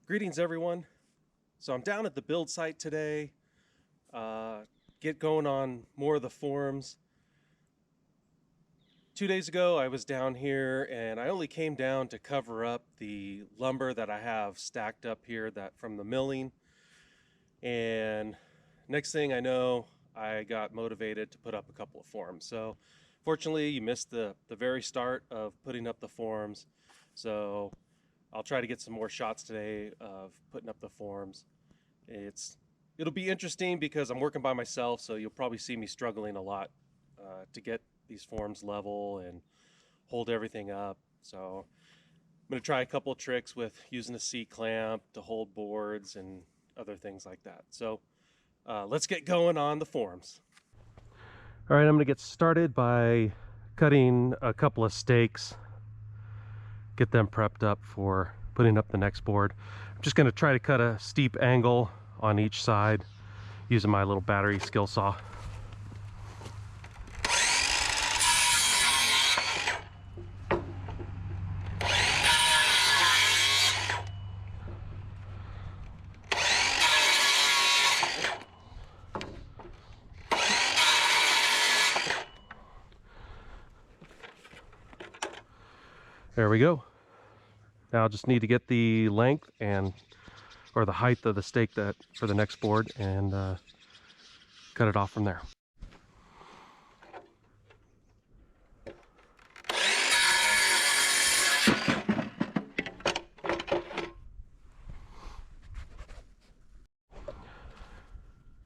Greetings everyone. So I'm down at the build site today, get going on more of the forms. 2 days ago I was down here and I only came down to cover up the lumber that I have stacked up here that from the milling, and next thing I know I got motivated to put up a couple of forms. So fortunately you missed the very start of putting up the forms, so I'll try to get some more shots today of putting up the forms. It'll be interesting because I'm working by myself, so you'll probably see me struggling a lot to get these forms level and hold everything up. So I'm going to try a couple of tricks with using a C-clamp to hold boards and other things like that. So let's get going on the forms. All right, I'm going to get started by cutting a couple of stakes, get them prepped up for putting up the next board. I'm just going to try to cut a steep angle on each side using my little battery skill saw. There we go. Now I'll just need to get the length or the height of the stake that for the next board and cut it off from there.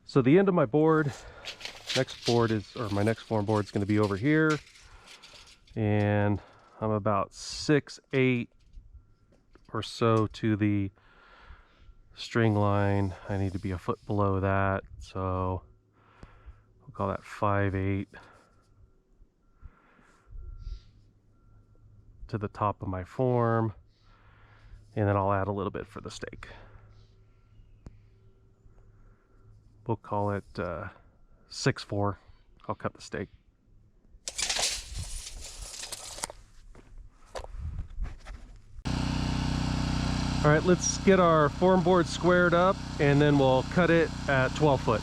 So the end of my board, my next form board is going to be over here, and I'm about 6'8" or so to the string line. I need to be a foot below that, so we'll call that 5'8" to the top of my form, and then I'll add a little bit for the stake. We'll call it 6'4". I'll cut the stake. All right, let's get our form board squared up and then we'll cut it at 12 foot.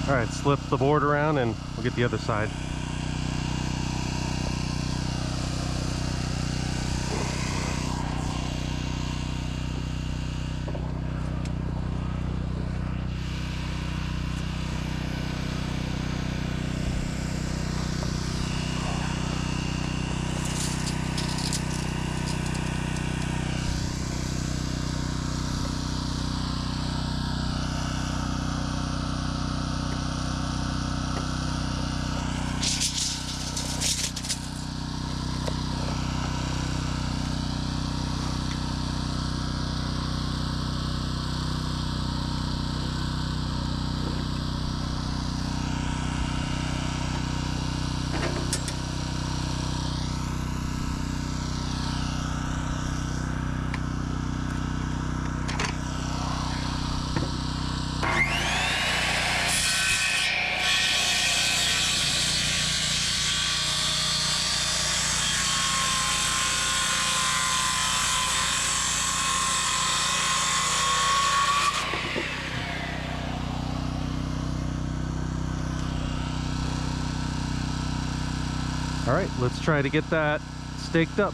All right, slip the board around and we'll get the other side. All right, let's try to get that staked up.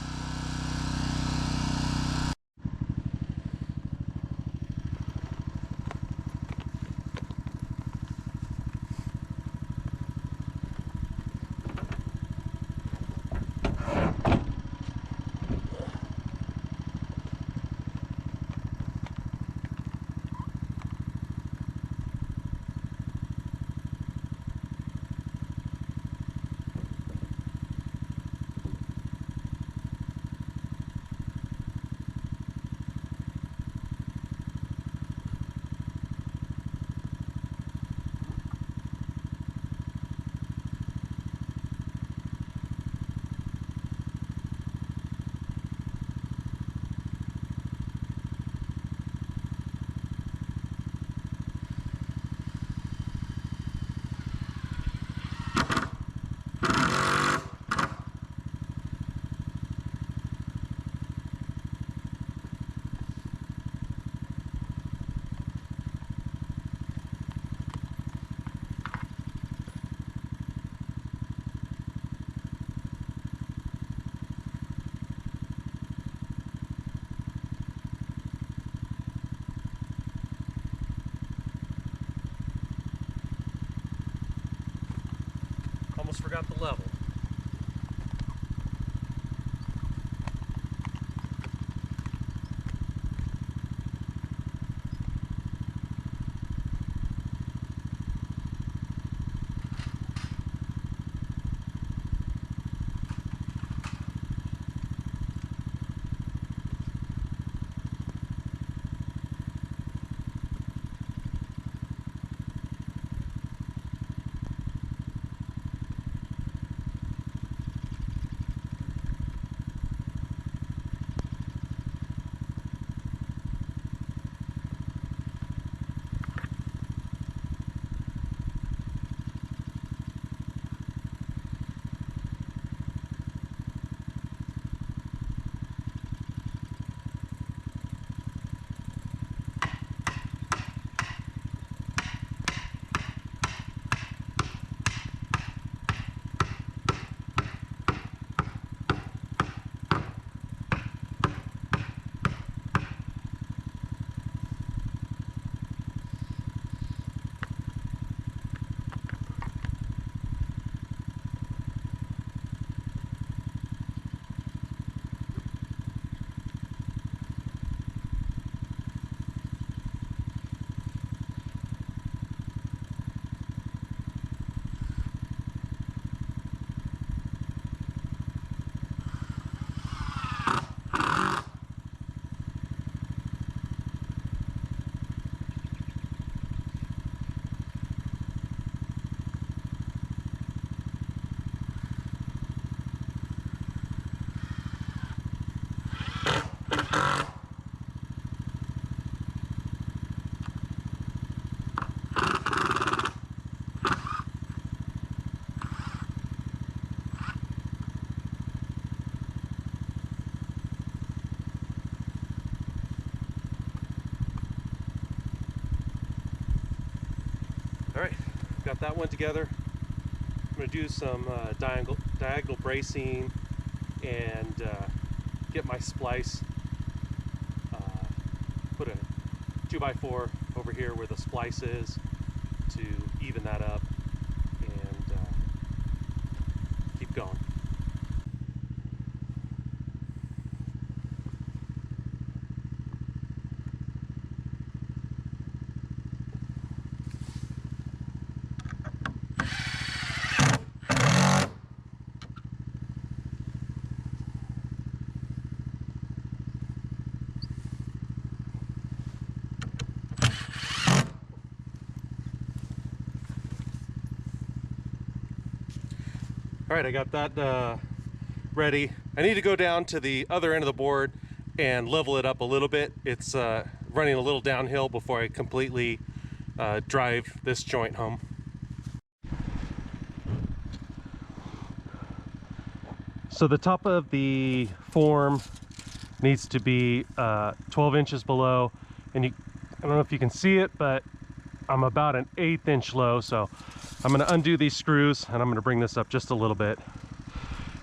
almost forgot the level. All right, got that one together. I'm going to do some diagonal bracing and get my splice. Put a 2x4 over here where the splice is to even that up and keep going. All right, I got that ready. I need to go down to the other end of the board and level it up a little bit. It's running a little downhill before I completely drive this joint home. So the top of the form needs to be 12 inches below, and I don't know if you can see it, but I'm about an 1/8 inch low, so I'm going to undo these screws and I'm going to bring this up just a little bit.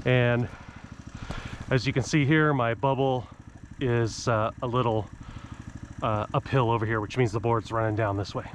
And as you can see here, my bubble is a little uphill over here, which means the board's running down this way.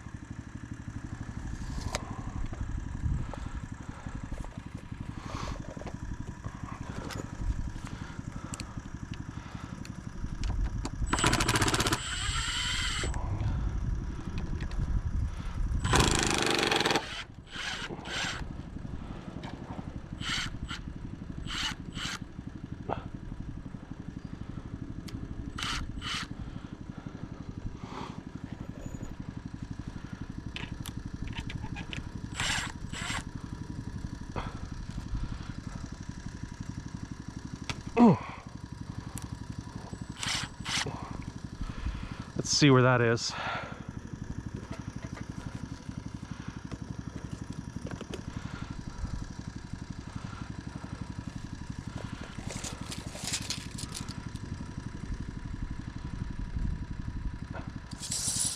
Let's see where that is.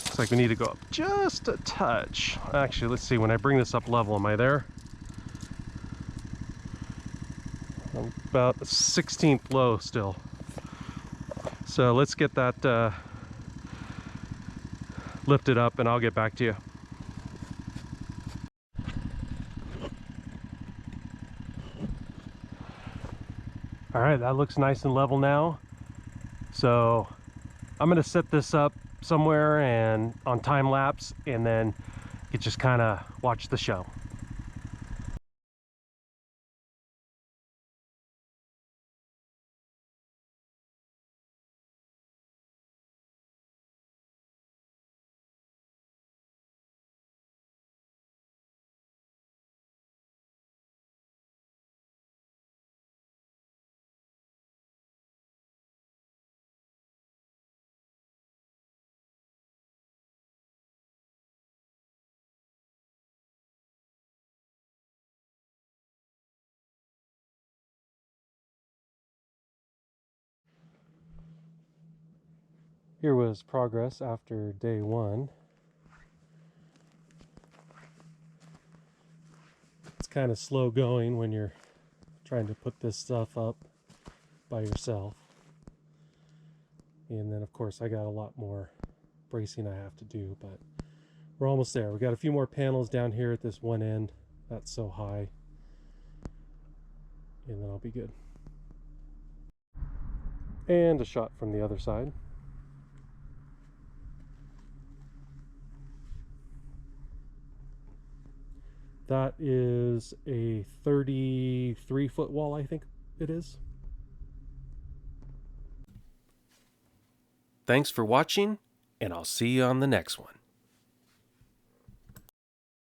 Looks like we need to go up just a touch. Actually, let's see, when I bring this up level, am I there? I'm about the 16th low still. So let's get that lifted up and I'll get back to you. All right, that looks nice and level now. So I'm gonna set this up somewhere and on time lapse, and then you just kind of watch the show. Here was progress after day one. It's kind of slow going when you're trying to put this stuff up by yourself. And then of course I got a lot more bracing I have to do, but we're almost there. We got a few more panels down here at this one end. That's so high. And then I'll be good. And a shot from the other side. That is a 33-foot wall, I think it is. Thanks for watching, and I'll see you on the next one.